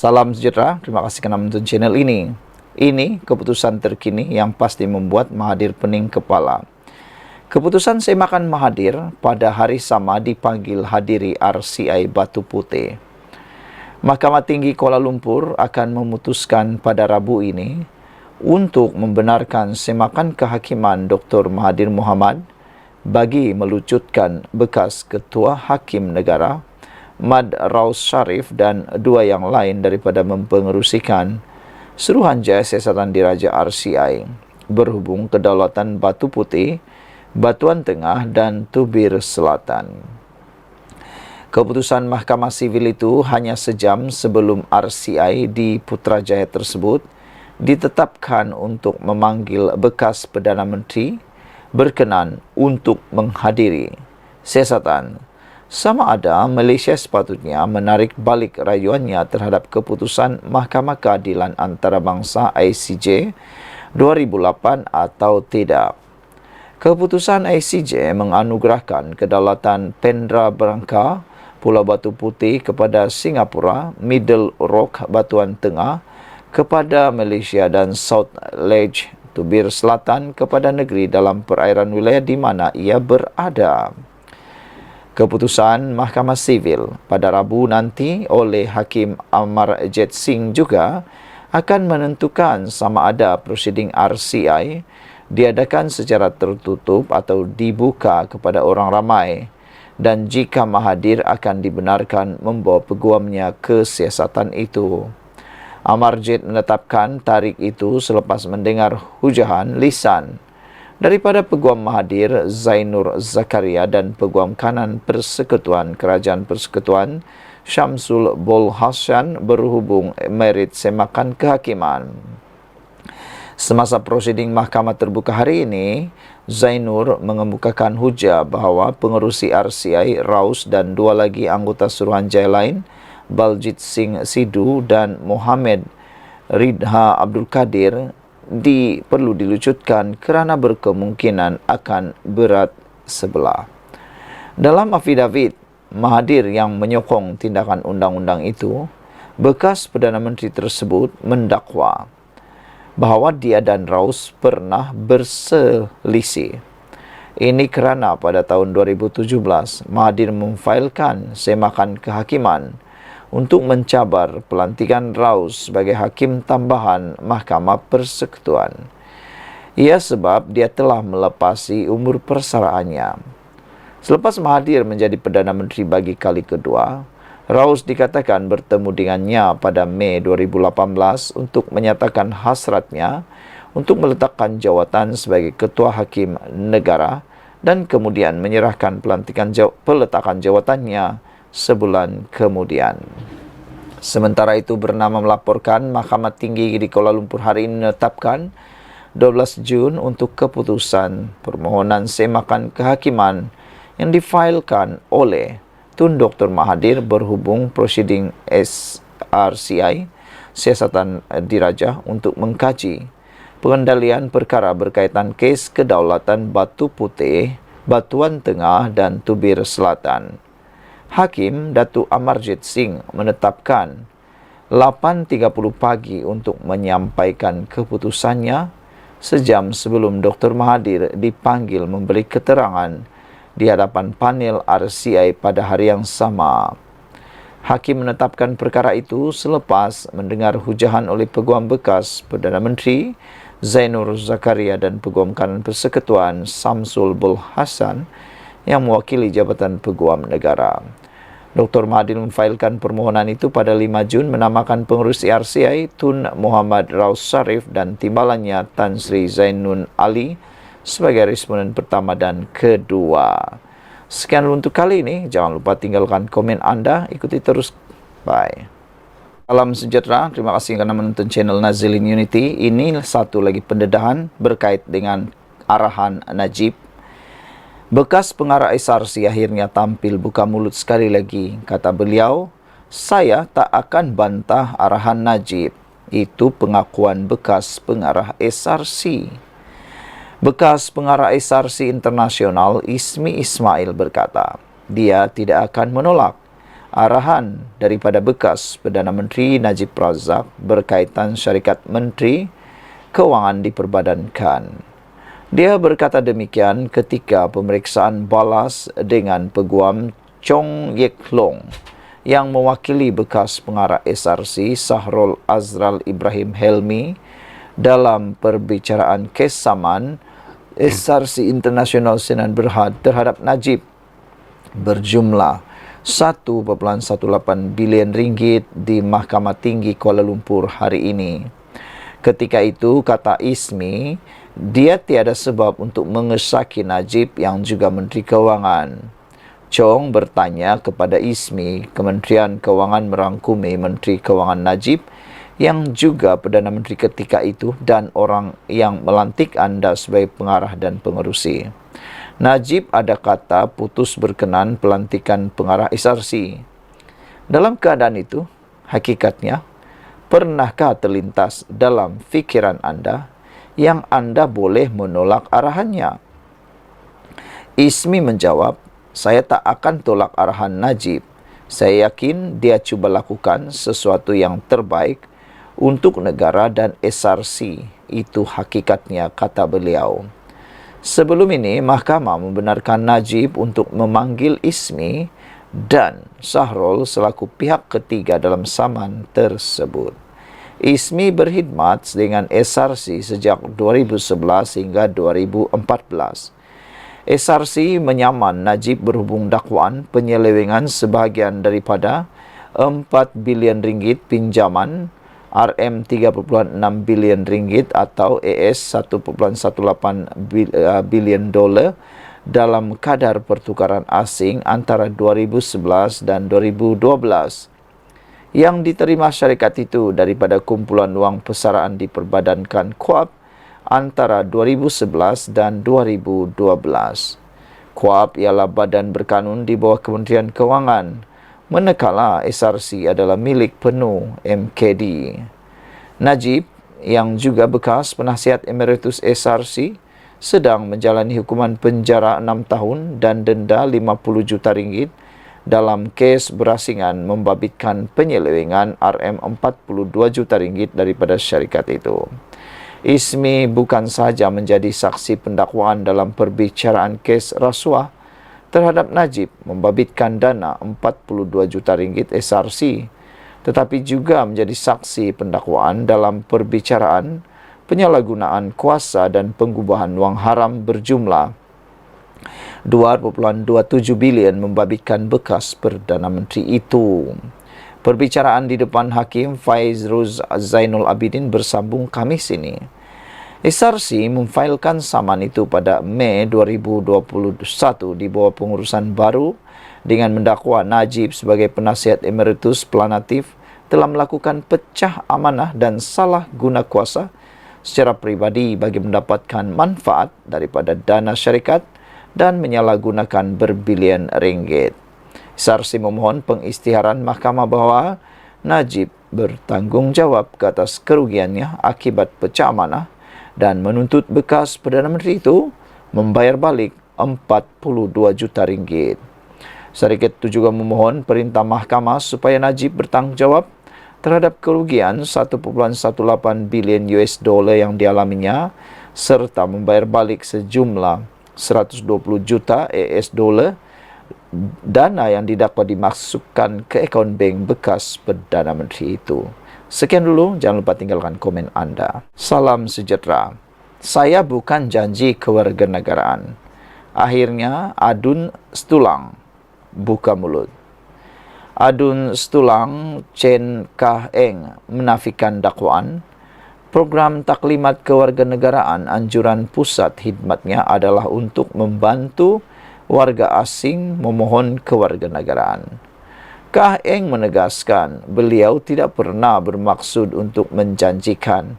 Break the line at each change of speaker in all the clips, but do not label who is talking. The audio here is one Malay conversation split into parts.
Salam sejahtera, terima kasih kerana menonton channel ini. Ini keputusan terkini yang pasti membuat Mahathir pening kepala. Keputusan semakan Mahathir pada hari sama dipanggil hadiri RCI Batu Putih. Mahkamah Tinggi Kuala Lumpur akan memutuskan pada Rabu ini untuk membenarkan semakan kehakiman Dr. Mahathir Mohamad bagi melucutkan bekas Ketua Hakim Negara Mad Raus Sharif dan dua yang lain daripada mempengerusikan Suruhanjaya Siasatan Diraja RCI berhubung kedaulatan Batu Putih, Batuan Tengah dan Tubir Selatan. Keputusan Mahkamah Sivil itu hanya sejam sebelum RCI di Putrajaya tersebut ditetapkan untuk memanggil bekas Perdana Menteri berkenan untuk menghadiri siasatan. Sama ada Malaysia sepatutnya menarik balik rayuannya terhadap keputusan Mahkamah Keadilan Antarabangsa ICJ 2008 atau tidak. Keputusan ICJ menganugerahkan kedaulatan Pendra Berangka, Pulau Batu Putih kepada Singapura, Middle Rock, Batuan Tengah kepada Malaysia dan South Ledge, Tubir Selatan kepada negeri dalam perairan wilayah di mana ia berada. Keputusan Mahkamah Sivil pada Rabu nanti oleh Hakim Amarjit Singh juga akan menentukan sama ada prosiding RCI diadakan secara tertutup atau dibuka kepada orang ramai dan jika Mahathir akan dibenarkan membawa peguamnya ke siasatan itu. Amarjit menetapkan tarikh itu selepas mendengar hujahan lisan daripada Peguam Mahathir Zainur Zakaria dan Peguam Kanan Persekutuan Kerajaan Persekutuan Syamsul Bol Hassan berhubung merit semakan kehakiman. Semasa prosiding mahkamah terbuka hari ini, Zainur mengemukakan hujah bahawa pengerusi RCI Raus dan dua lagi anggota Suruhanjaya lain, Baljit Singh Sidhu dan Mohamed Ridha Abdul Kadir perlu dilucutkan kerana berkemungkinan akan berat sebelah. Dalam afidavit Mahathir yang menyokong tindakan undang-undang itu, bekas Perdana Menteri tersebut mendakwa bahawa dia dan Raus pernah berselisih. Ini kerana pada tahun 2017 Mahathir memfailkan semakan kehakiman untuk mencabar pelantikan Raus sebagai hakim tambahan Mahkamah Persekutuan. Ia sebab dia telah melepasi umur persaraannya. Selepas Mahathir menjadi Perdana Menteri bagi kali kedua, Raus dikatakan bertemu dengannya pada Mei 2018 untuk menyatakan hasratnya untuk meletakkan jawatan sebagai Ketua Hakim Negara dan kemudian menyerahkan peletakan jawatannya sebulan kemudian. Sementara itu, Bernama melaporkan Mahkamah Tinggi di Kuala Lumpur hari ini menetapkan 12 Jun untuk keputusan permohonan semakan kehakiman yang difailkan oleh Tun Dr. Mahathir berhubung prosiding RCI Siasatan Diraja untuk mengkaji pengendalian perkara berkaitan kes kedaulatan Batu Putih, Batuan Tengah dan Tubir Selatan. Hakim Datuk Amarjit Singh menetapkan 8.30 pagi untuk menyampaikan keputusannya sejam sebelum Dr. Mahathir dipanggil memberi keterangan di hadapan panel RCI pada hari yang sama. Hakim menetapkan perkara itu selepas mendengar hujahan oleh Peguam bekas Perdana Menteri Zainur Zakaria dan Peguam Kanan Persekutuan Syamsul Bol Hassan yang mewakili Jabatan Peguam Negara. Dr. Mahathir memfailkan permohonan itu pada 5 Jun menamakan pengerusi RCI Tun Muhammad Raus Sharif dan timbalannya Tan Sri Zainun Ali sebagai responden pertama dan kedua. Sekian untuk kali ini. Jangan lupa tinggalkan komen anda. Ikuti terus. Bye. Salam sejahtera. Terima kasih kerana menonton channel Nazilin Unity. Ini satu lagi pendedahan berkait dengan arahan Najib. Bekas pengarah SRC akhirnya tampil buka mulut sekali lagi. Kata beliau, saya tak akan bantah arahan Najib. Itu pengakuan bekas pengarah SRC. Bekas pengarah SRC Internasional Ismi Ismail berkata, dia tidak akan menolak arahan daripada bekas Perdana Menteri Najib Razak berkaitan syarikat Menteri Kewangan diperbadankan. Dia berkata demikian ketika pemeriksaan balas dengan Peguam Chong Yek Long yang mewakili bekas pengarah SRC Sahrul Azral Ibrahim Helmi dalam perbicaraan kes saman SRC International Senan Berhad terhadap Najib berjumlah 1.18 bilion ringgit di Mahkamah Tinggi Kuala Lumpur hari ini. Ketika itu, kata Ismi, dia tiada sebab untuk mengesaki Najib yang juga Menteri Kewangan. Chong bertanya kepada Ismi, Kementerian Kewangan merangkumi Menteri Kewangan Najib yang juga Perdana Menteri ketika itu dan orang yang melantik anda sebagai pengarah dan pengerusi. Najib ada kata putus berkenan pelantikan pengarah SRC. Dalam keadaan itu, hakikatnya, pernahkah terlintas dalam fikiran anda yang anda boleh menolak arahannya? Ismi menjawab, saya tak akan tolak arahan Najib. Saya yakin dia cuba lakukan sesuatu yang terbaik untuk negara dan SRC. Itu hakikatnya, kata beliau. Sebelum ini, mahkamah membenarkan Najib untuk memanggil Ismi dan Sahrul selaku pihak ketiga dalam saman tersebut. Ismi berkhidmat dengan SRC sejak 2011 hingga 2014. SRC menyaman Najib berhubung dakwaan penyelewengan sebahagian daripada 4 bilion ringgit pinjaman RM3.6 bilion ringgit atau AS 1.18 bilion dolar dalam kadar pertukaran asing antara 2011 dan 2012 yang diterima syarikat itu daripada kumpulan wang persaraan diperbadankan KUAP antara 2011 dan 2012. KUAP ialah badan berkanun di bawah Kementerian Kewangan, manakala SRC adalah milik penuh MKD. Najib, yang juga bekas penasihat emeritus SRC, sedang menjalani hukuman penjara 6 tahun dan denda 50 juta ringgit dalam kes berasingan membabitkan penyelewengan RM42 juta ringgit daripada syarikat itu. Ismi bukan sahaja menjadi saksi pendakwaan dalam perbicaraan kes rasuah terhadap Najib membabitkan dana 42 juta ringgit SRC, tetapi juga menjadi saksi pendakwaan dalam perbicaraan penyalahgunaan kuasa dan pengubahan wang haram berjumlah 2.27 bilion membabitkan bekas Perdana Menteri itu. Perbicaraan di depan Hakim Faiz Ruz Zainul Abidin bersambung Khamis ini. SRC memfailkan saman itu pada Mei 2021 di bawah pengurusan baru dengan mendakwa Najib sebagai penasihat emeritus planatif telah melakukan pecah amanah dan salah guna kuasa secara pribadi bagi mendapatkan manfaat daripada dana syarikat dan menyalahgunakan berbilion ringgit. SRC memohon pengisytiharan mahkamah bahawa Najib bertanggungjawab ke atas kerugiannya akibat pecah amanah dan menuntut bekas Perdana Menteri itu membayar balik 42 juta ringgit. Syarikat itu juga memohon perintah mahkamah supaya Najib bertanggungjawab terhadap kerugian 1.18 bilion US dollar yang dialaminya serta membayar balik sejumlah 120 juta AS dollar dana yang didakwa dimasukkan ke akaun bank bekas Perdana Menteri itu. Sekian dulu, jangan lupa tinggalkan komen anda. Salam sejahtera. Saya bukan janji kewarganegaraan. Akhirnya, Adun Stulang buka mulut. Adun Stulang Chen Kah Eng menafikan dakwaan. Program taklimat kewarganegaraan anjuran pusat khidmatnya adalah untuk membantu warga asing memohon kewarganegaraan. Kah Eng menegaskan beliau tidak pernah bermaksud untuk menjanjikan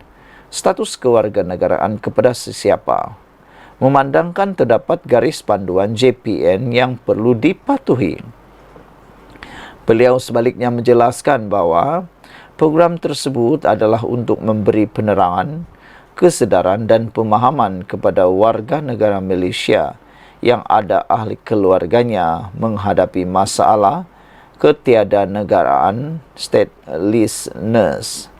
status kewarganegaraan kepada sesiapa, memandangkan terdapat garis panduan JPN yang perlu dipatuhi. Beliau sebaliknya menjelaskan bahawa program tersebut adalah untuk memberi penerangan, kesedaran dan pemahaman kepada warga negara Malaysia yang ada ahli keluarganya menghadapi masalah ketiadanegaraan statelessness.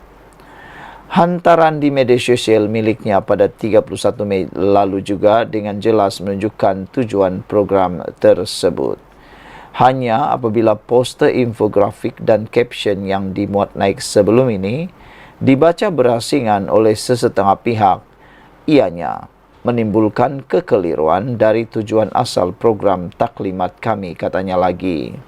Hantaran di media sosial miliknya pada 31 Mei lalu juga dengan jelas menunjukkan tujuan program tersebut. Hanya apabila poster infografik dan caption yang dimuat naik sebelum ini dibaca berasingan oleh sesetengah pihak, ianya menimbulkan kekeliruan dari tujuan asal program taklimat kami, katanya lagi.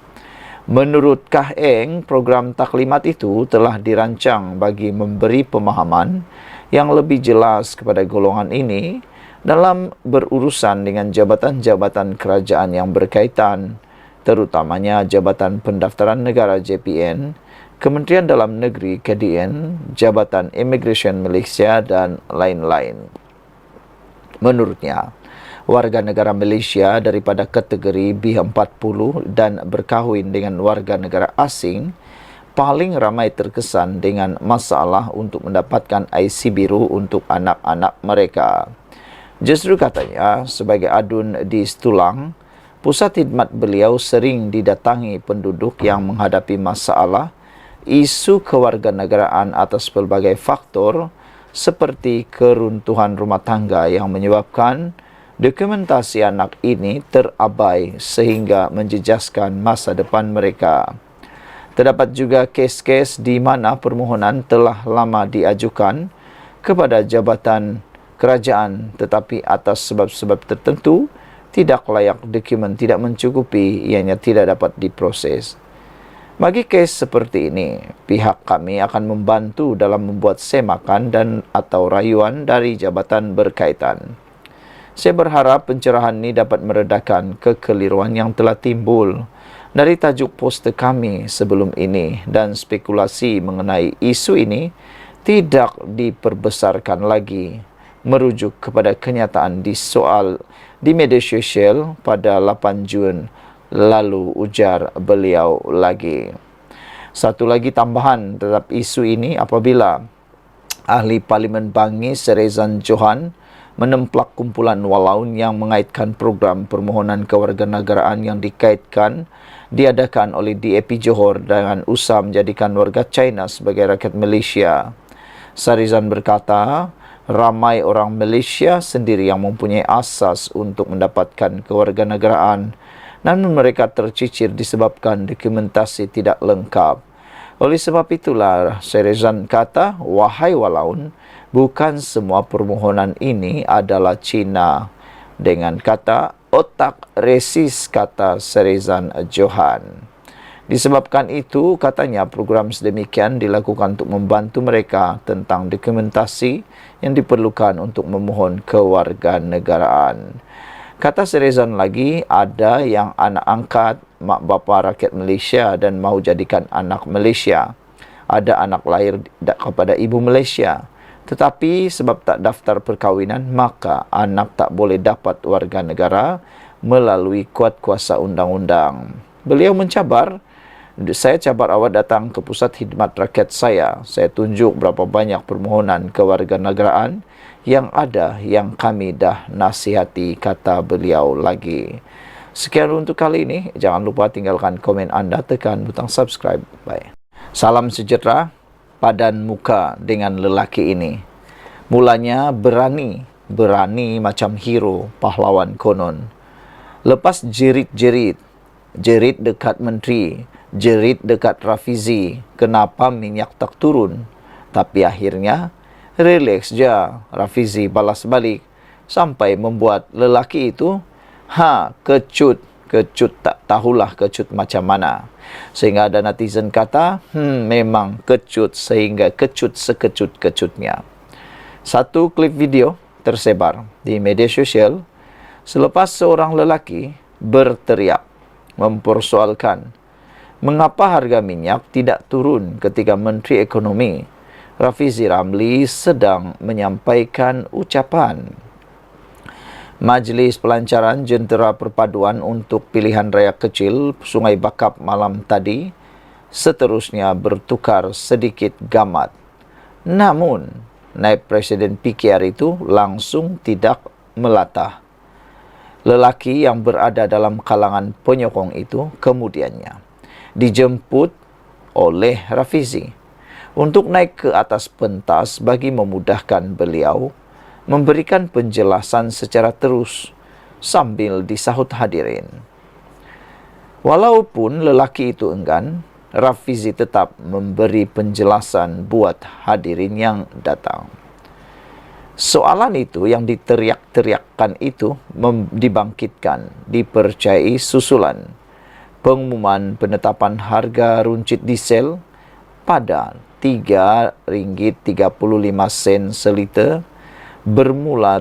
Menurut Kah Eng, program taklimat itu telah dirancang bagi memberi pemahaman yang lebih jelas kepada golongan ini dalam berurusan dengan jabatan-jabatan kerajaan yang berkaitan, terutamanya Jabatan Pendaftaran Negara JPN, Kementerian Dalam Negeri KDN, Jabatan Immigration Malaysia, dan lain-lain. Menurutnya, warga negara Malaysia daripada kategori B40 dan berkahwin dengan warga negara asing paling ramai terkesan dengan masalah untuk mendapatkan IC biru untuk anak-anak mereka. Justru katanya, sebagai adun di Setulang, pusat khidmat beliau sering didatangi penduduk yang menghadapi masalah isu kewarganegaraan atas pelbagai faktor seperti keruntuhan rumah tangga yang menyebabkan dokumentasi anak ini terabai sehingga menjejaskan masa depan mereka. Terdapat juga kes-kes di mana permohonan telah lama diajukan kepada jabatan kerajaan tetapi atas sebab-sebab tertentu tidak layak dokumen tidak mencukupi, ianya tidak dapat diproses. Bagi kes seperti ini, pihak kami akan membantu dalam membuat semakan dan atau rayuan dari jabatan berkaitan. Saya berharap pencerahan ini dapat meredakan kekeliruan yang telah timbul dari tajuk poster kami sebelum ini dan spekulasi mengenai isu ini tidak diperbesarkan lagi, merujuk kepada kenyataan di media sosial pada 8 Jun lalu, ujar beliau lagi. Satu lagi tambahan terhadap isu ini, apabila Ahli Parlimen Bangis Serezan Johan menemplak kumpulan walaun yang mengaitkan program permohonan kewarganegaraan yang diadakan oleh DAP Johor dengan usaha menjadikan warga China sebagai rakyat Malaysia. Sarizan berkata, ramai orang Malaysia sendiri yang mempunyai asas untuk mendapatkan kewarganegaraan, namun mereka tercicir disebabkan dokumentasi tidak lengkap. Oleh sebab itulah, Sarizan kata, wahai walaun, bukan semua permohonan ini adalah Cina. Dengan kata otak resis, kata Sarizan Johan. Disebabkan itu, katanya program sedemikian dilakukan untuk membantu mereka tentang dokumentasi yang diperlukan untuk memohon kewarganegaraan. Kata Sarizan lagi, ada yang anak angkat mak bapa rakyat Malaysia dan mahu jadikan anak Malaysia. Ada anak lahir kepada ibu Malaysia, tetapi sebab tak daftar perkahwinan, maka anak tak boleh dapat warga negara melalui kuat kuasa undang-undang. Beliau mencabar, saya cabar awak datang ke pusat khidmat rakyat saya tunjuk berapa banyak permohonan kewarganegaraan yang ada yang kami dah nasihati, kata beliau lagi. Sekian untuk kali ini. Jangan lupa tinggalkan komen anda, tekan butang subscribe. Bye. Salam sejahtera. Padan muka dengan lelaki ini. Mulanya berani macam hero pahlawan konon. Lepas jerit dekat menteri, jerit dekat Rafizi, kenapa minyak tak turun? Tapi akhirnya relax je, Rafizi balas balik sampai membuat lelaki itu kecut tak tahulah kecut macam mana. Sehingga ada netizen kata, memang kecut sehingga kecut sekecut-kecutnya. Satu klip video tersebar di media sosial selepas seorang lelaki berteriak mempersoalkan mengapa harga minyak tidak turun ketika Menteri Ekonomi Rafizi Ramli sedang menyampaikan ucapan. Majlis Pelancaran Jentera Perpaduan untuk Pilihan Raya Kecil Sungai Bakap malam tadi seterusnya bertukar sedikit gamat. Namun, Naib Presiden PKR itu langsung tidak melatah. Lelaki yang berada dalam kalangan penyokong itu kemudiannya dijemput oleh Rafizi untuk naik ke atas pentas bagi memudahkan beliau memberikan penjelasan secara terus sambil disahut hadirin. Walaupun lelaki itu enggan, Rafizi tetap memberi penjelasan buat hadirin yang datang. Soalan itu yang diteriak-teriakkan itu dibangkitkan, dipercayai susulan pengumuman penetapan harga runcit diesel pada RM3.35 seliter bermula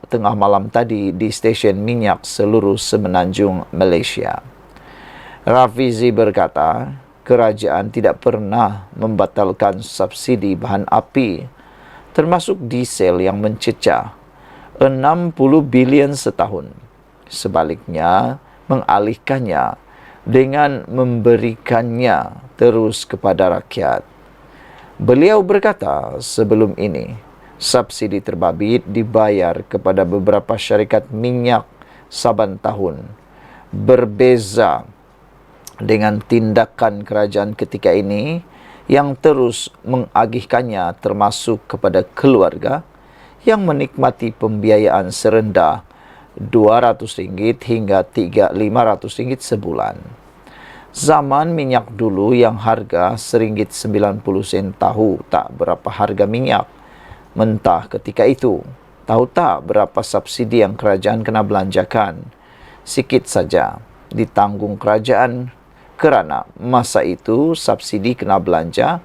tengah malam tadi di stesen minyak seluruh semenanjung Malaysia. Rafizi berkata, kerajaan tidak pernah membatalkan subsidi bahan api, termasuk diesel yang mencecah 60 bilion setahun. Sebaliknya, mengalihkannya dengan memberikannya terus kepada rakyat. Beliau berkata sebelum ini, subsidi terbabit dibayar kepada beberapa syarikat minyak saban tahun. Berbeza dengan tindakan kerajaan ketika ini yang terus mengagihkannya termasuk kepada keluarga yang menikmati pembiayaan serendah RM200 hingga RM500 sebulan. Zaman minyak dulu yang harga RM1.90 tahu tak berapa harga minyak mentah ketika itu. Tahu tak berapa subsidi yang kerajaan kena belanjakan? Sikit saja ditanggung kerajaan kerana masa itu subsidi kena belanja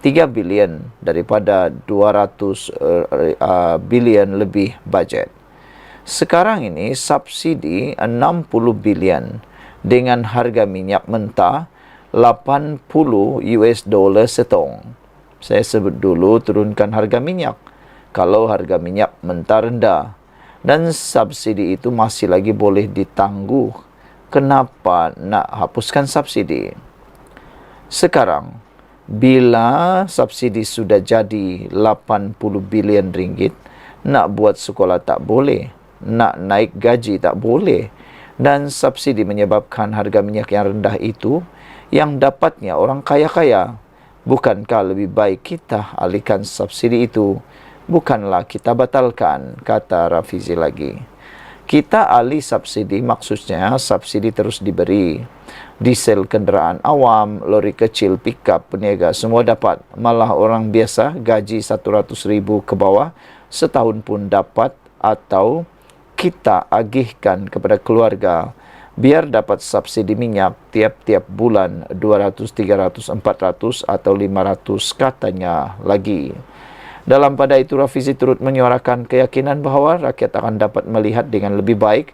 3 bilion daripada 200 bilion lebih bajet. Sekarang ini subsidi 60 bilion dengan harga minyak mentah $80 setong. Saya sebut dulu turunkan harga minyak. Kalau harga minyak mentah rendah dan subsidi itu masih lagi boleh ditangguh, kenapa nak hapuskan subsidi? Sekarang, bila subsidi sudah jadi 80 bilion ringgit, nak buat sekolah tak boleh, nak naik gaji tak boleh, dan subsidi menyebabkan harga minyak yang rendah itu yang dapatnya orang kaya-kaya. Bukankah lebih baik kita alihkan subsidi itu? Bukanlah kita batalkan, kata Rafizi lagi. Kita alih subsidi maksudnya subsidi terus diberi. Diesel kenderaan awam, lori kecil, pickup, peniaga semua dapat. Malah orang biasa gaji 100,000 ke bawah setahun pun dapat, atau kita agihkan kepada keluarga biar dapat subsidi minyak tiap-tiap bulan 200, 300, 400 atau 500 katanya lagi. Dalam pada itu, Rafizi turut menyuarakan keyakinan bahawa rakyat akan dapat melihat dengan lebih baik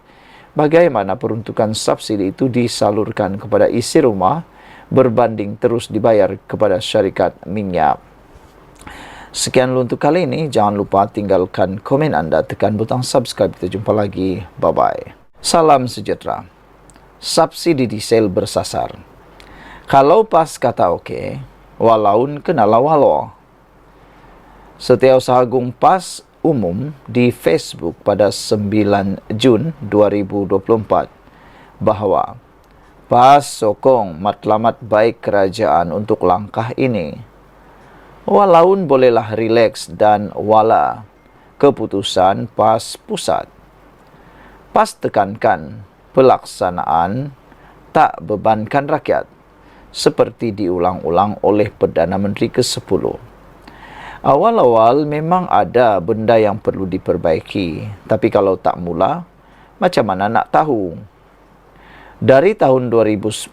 bagaimana peruntukan subsidi itu disalurkan kepada isi rumah berbanding terus dibayar kepada syarikat minyak. Sekian dulu untuk kali ini. Jangan lupa tinggalkan komen anda, tekan butang subscribe. Kita jumpa lagi. Bye-bye. Salam sejahtera. Subsidi diesel bersasar. Kalau pas kata okey, walaun kenala walo. Setiausaha Agung PAS umum di Facebook pada 9 Jun 2024 bahawa PAS sokong matlamat baik kerajaan untuk langkah ini. Walaun bolehlah rileks dan wala keputusan PAS pusat. PAS tekankan pelaksanaan tak bebankan rakyat seperti diulang-ulang oleh Perdana Menteri ke-10. Awal-awal memang ada benda yang perlu diperbaiki, tapi kalau tak mula, macam mana nak tahu? Dari tahun 2010,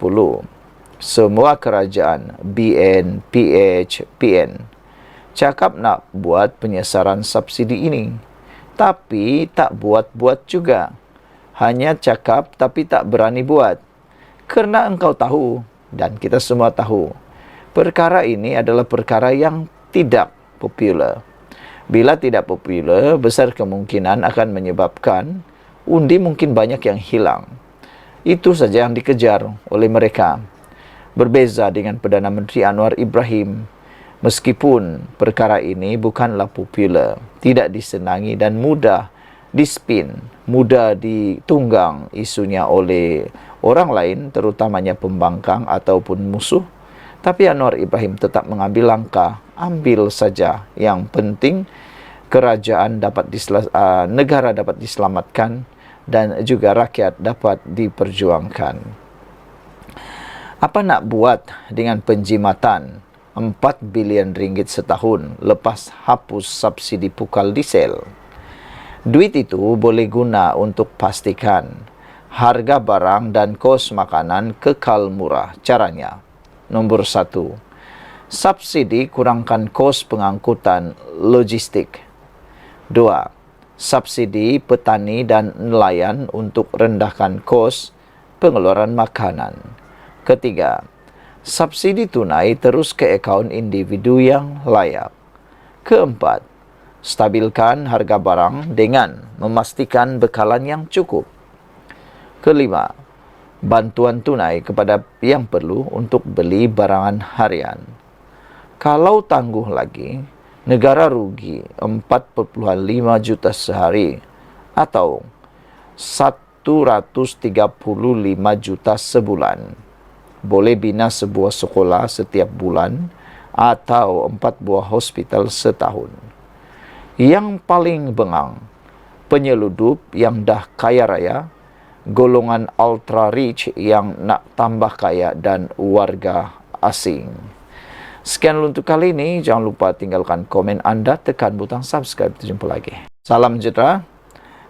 semua kerajaan BN, PH, PN cakap nak buat penyesaran subsidi ini, tapi tak buat-buat juga. Hanya cakap tapi tak berani buat. Kerana engkau tahu dan kita semua tahu, perkara ini adalah perkara yang tidak popular. Bila tidak popular, besar kemungkinan akan menyebabkan undi mungkin banyak yang hilang. Itu saja yang dikejar oleh mereka. Berbeza dengan Perdana Menteri Anwar Ibrahim, meskipun perkara ini bukanlah popular, tidak disenangi dan mudah dispin, mudah ditunggang isunya oleh orang lain, terutamanya pembangkang ataupun musuh. Tapi Anwar Ibrahim tetap mengambil langkah, ambil saja. Yang penting negara dapat diselamatkan dan juga rakyat dapat diperjuangkan. Apa nak buat dengan penjimatan 4 bilion ringgit setahun lepas hapus subsidi pukal diesel? Duit itu boleh guna untuk pastikan harga barang dan kos makanan kekal murah. Caranya, nombor 1, subsidi kurangkan kos pengangkutan logistik. 2, subsidi petani dan nelayan untuk rendahkan kos pengeluaran makanan. 3, subsidi tunai terus ke akaun individu yang layak. 4, stabilkan harga barang dengan memastikan bekalan yang cukup. 5, bantuan tunai kepada yang perlu untuk beli barangan harian. Kalau tangguh lagi, negara rugi 4,5 juta sehari atau 135 juta sebulan. Boleh bina sebuah sekolah setiap bulan atau 4 buah hospital setahun. Yang paling bengang, penyeludup yang dah kaya raya, golongan ultra rich yang nak tambah kaya, dan warga asing. Sekian untuk kali ini. Jangan lupa tinggalkan komen anda, tekan butang subscribe. Jumpa lagi. Salam sejahtera.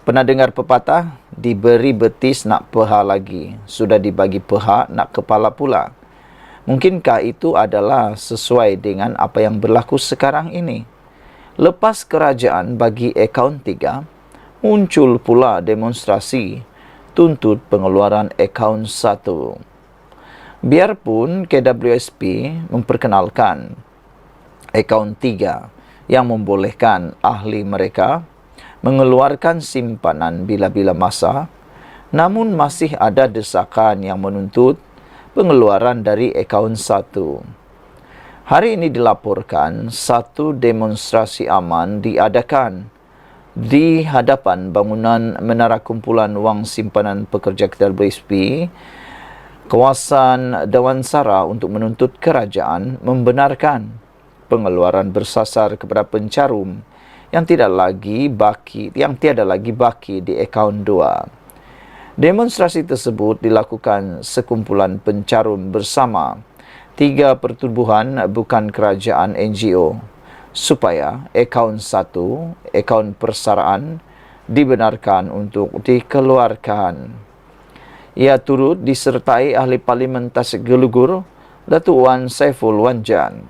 Pernah dengar pepatah, diberi betis nak peha lagi, sudah dibagi peha nak kepala pula. Mungkinkah itu adalah sesuai dengan apa yang berlaku sekarang ini? Lepas kerajaan bagi akaun 3, muncul pula demonstrasi tuntut pengeluaran akaun 1. Biarpun KWSP memperkenalkan akaun 3 yang membolehkan ahli mereka mengeluarkan simpanan bila-bila masa, namun masih ada desakan yang menuntut pengeluaran dari akaun 1. Hari ini dilaporkan satu demonstrasi aman diadakan di hadapan bangunan Menara Kumpulan Wang Simpanan Pekerja KWSP, kawasan Damansara, untuk menuntut kerajaan membenarkan pengeluaran bersasar kepada pencarum yang tiada lagi baki di akaun 2. Demonstrasi tersebut dilakukan sekumpulan pencarum bersama 3 pertubuhan bukan kerajaan NGO supaya akaun 1, akaun persaraan, dibenarkan untuk dikeluarkan. Ia turut disertai ahli Parlimen Tasik Gelugur, Datuk Wan Saiful Wan Jan.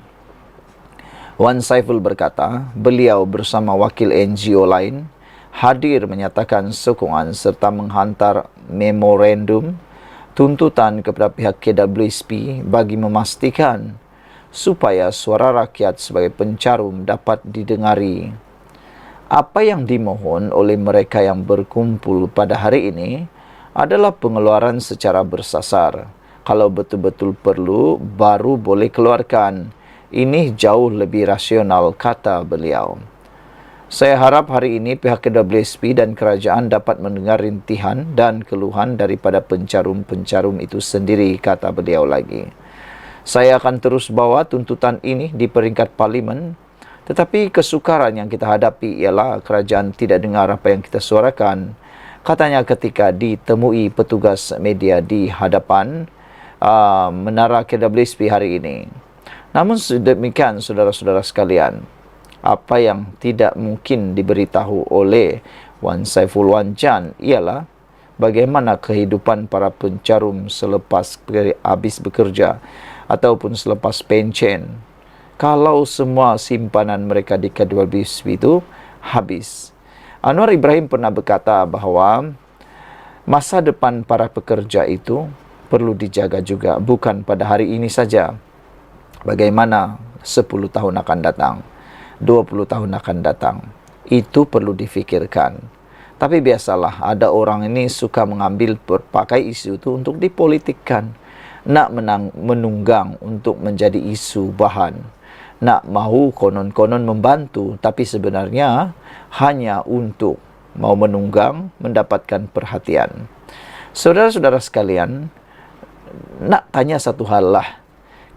Wan Saiful berkata, beliau bersama wakil NGO lain hadir menyatakan sokongan serta menghantar memorandum tuntutan kepada pihak KWSP bagi memastikan supaya suara rakyat sebagai pencarum dapat didengari. Apa yang dimohon oleh mereka yang berkumpul pada hari ini adalah pengeluaran secara bersasar. Kalau betul-betul perlu, baru boleh keluarkan. Ini jauh lebih rasional, kata beliau. Saya harap hari ini pihak KWSP dan kerajaan dapat mendengar rintihan dan keluhan daripada pencarum-pencarum itu sendiri, kata beliau lagi. Saya akan terus bawa tuntutan ini di peringkat Parlimen, tetapi kesukaran yang kita hadapi ialah kerajaan tidak dengar apa yang kita suarakan, katanya ketika ditemui petugas media di hadapan Menara KWSP hari ini. Namun sedemikian, saudara-saudara sekalian, apa yang tidak mungkin diberitahu oleh Wan Saiful Wan Jan ialah bagaimana kehidupan para pencarum selepas habis bekerja ataupun selepas pencen. Kalau semua simpanan mereka di KWSP itu habis. Anwar Ibrahim pernah berkata bahawa masa depan para pekerja itu perlu dijaga juga, bukan pada hari ini saja. Bagaimana 10 tahun akan datang, 20 tahun akan datang, itu perlu difikirkan. Tapi biasalah, ada orang ini suka mengambil berbagai isu itu untuk dipolitikkan, nak menunggang untuk menjadi isu bahan, nak mahu konon-konon membantu, tapi sebenarnya hanya untuk mau menunggang mendapatkan perhatian. Saudara-saudara sekalian, nak tanya satu hal lah.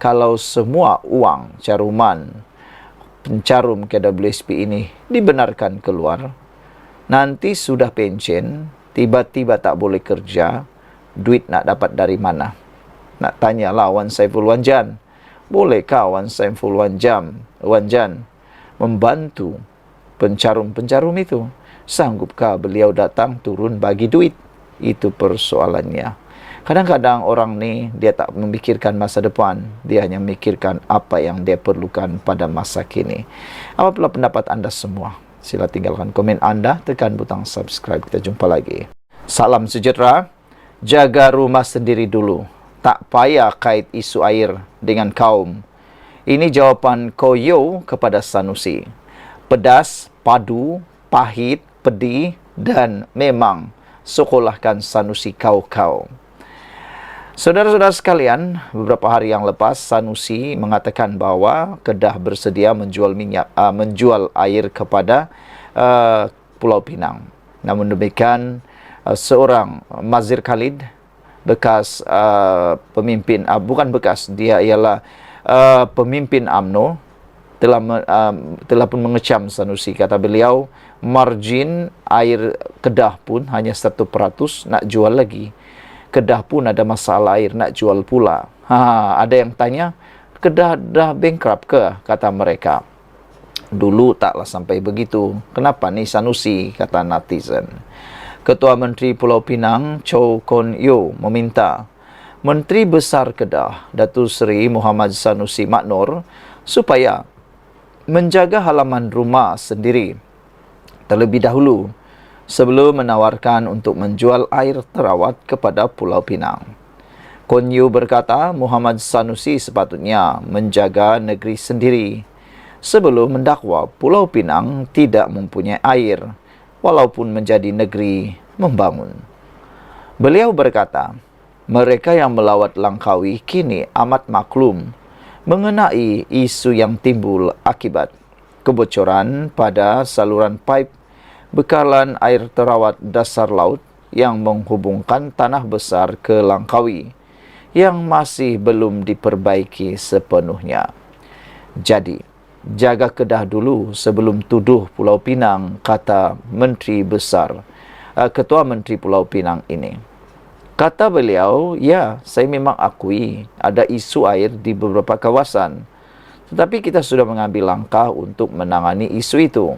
Kalau semua uang caruman pencarum KWSP ini dibenarkan keluar, nanti sudah pensiun, tiba-tiba tak boleh kerja, duit nak dapat dari mana? Nak tanyalah Wan Saiful Wanjan, bolehkah Wan Saiful Wanjan membantu pencarum-pencarum itu? Sanggupkah beliau datang turun bagi duit? Itu persoalannya. Kadang-kadang orang ni dia tak memikirkan masa depan, dia hanya memikirkan apa yang dia perlukan pada masa kini. Apabila pendapat anda semua? Sila tinggalkan komen anda, tekan butang subscribe. Kita jumpa lagi. Salam sejahtera. Jaga rumah sendiri dulu. Tak payah kait isu air dengan kaum. Ini jawapan Koyo kepada Sanusi. Pedas, padu, pahit, pedih dan memang sekolahkan Sanusi kau-kau. Saudara-saudara sekalian, beberapa hari yang lepas Sanusi mengatakan bahawa Kedah bersedia menjual air kepada Pulau Pinang. Namun demikian, seorang Mazir Khalid, bekas pemimpin, dia ialah pemimpin UMNO, telah pun mengecam Sanusi. Kata beliau, margin air Kedah pun hanya 1%, nak jual lagi. Kedah pun ada masalah air, nak jual pula. Ada yang tanya, Kedah dah bankrupt ke? Kata mereka. Dulu taklah sampai begitu. Kenapa ni Sanusi? Kata netizen. Ketua Menteri Pulau Pinang, Chow Kon Yeow, meminta Menteri Besar Kedah, Datuk Seri Muhammad Sanusi Maknor, supaya menjaga halaman rumah sendiri terlebih dahulu sebelum menawarkan untuk menjual air terawat kepada Pulau Pinang. Kon Yeow berkata Muhammad Sanusi sepatutnya menjaga negeri sendiri sebelum mendakwa Pulau Pinang tidak mempunyai air walaupun menjadi negeri membangun. Beliau berkata, mereka yang melawat Langkawi kini amat maklum mengenai isu yang timbul akibat kebocoran pada saluran pipe bekalan air terawat dasar laut yang menghubungkan Tanah Besar ke Langkawi yang masih belum diperbaiki sepenuhnya. Jadi, jaga Kedah dulu sebelum tuduh Pulau Pinang, kata Ketua Menteri Pulau Pinang ini. Kata beliau, ya, saya memang akui ada isu air di beberapa kawasan, tetapi kita sudah mengambil langkah untuk menangani isu itu.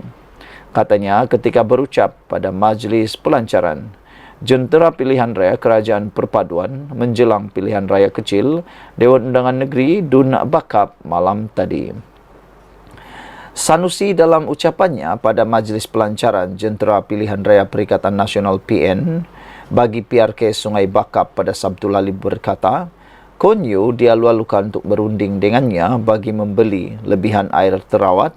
Katanya ketika berucap pada majlis pelancaran Jentera Pilihan Raya Kerajaan Perpaduan menjelang pilihan raya kecil Dewan Undangan Negeri Dun Bakap malam tadi. Sanusi dalam ucapannya pada majlis pelancaran Jentera Pilihan Raya Perikatan Nasional PN bagi PRK Sungai Bakap pada Sabtu lalu berkata, Kon Yeow dialu-alukan untuk berunding dengannya bagi membeli lebihan air terawat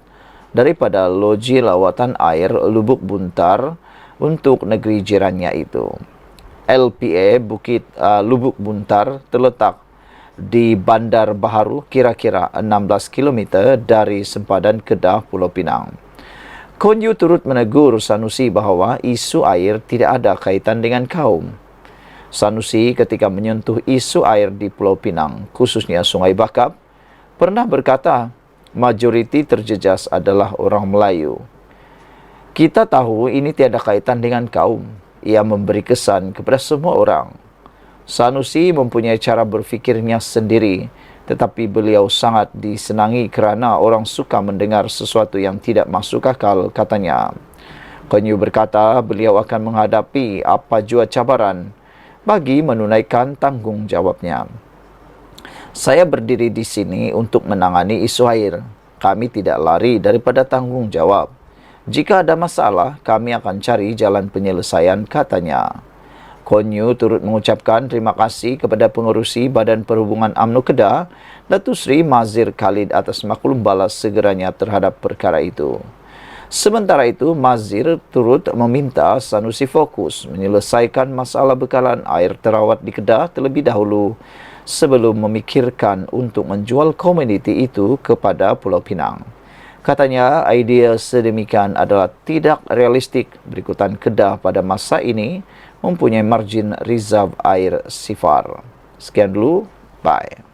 daripada loji lawatan air Lubuk Buntar untuk negeri jirannya itu. LPA Bukit Lubuk Buntar terletak di Bandar Baharu kira-kira 16 km dari sempadan Kedah Pulau Pinang. Kon Yeow turut menegur Sanusi bahawa isu air tidak ada kaitan dengan kaum. Sanusi ketika menyentuh isu air di Pulau Pinang, khususnya Sungai Bakap, pernah berkata, majoriti terjejas adalah orang Melayu. Kita tahu ini tiada kaitan dengan kaum. Ia memberi kesan kepada semua orang. Sanusi mempunyai cara berfikirnya sendiri, tetapi beliau sangat disenangi kerana orang suka mendengar sesuatu yang tidak masuk akal, katanya. Kon Yeow berkata beliau akan menghadapi apa jua cabaran bagi menunaikan tanggungjawabnya. Saya berdiri di sini untuk menangani isu air. Kami tidak lari daripada tanggungjawab. Jika ada masalah, kami akan cari jalan penyelesaian, katanya. Kon Yeow turut mengucapkan terima kasih kepada pengerusi Badan Perhubungan UMNO Kedah, Datuk Seri Mazir Khalid atas maklum balas segeranya terhadap perkara itu. Sementara itu, Mazir turut meminta Sanusi fokus menyelesaikan masalah bekalan air terawat di Kedah terlebih dahulu sebelum memikirkan untuk menjual komuniti itu kepada Pulau Pinang. Katanya, idea sedemikian adalah tidak realistik berikutan Kedah pada masa ini mempunyai margin reserve air sifar. Sekian dulu, bye.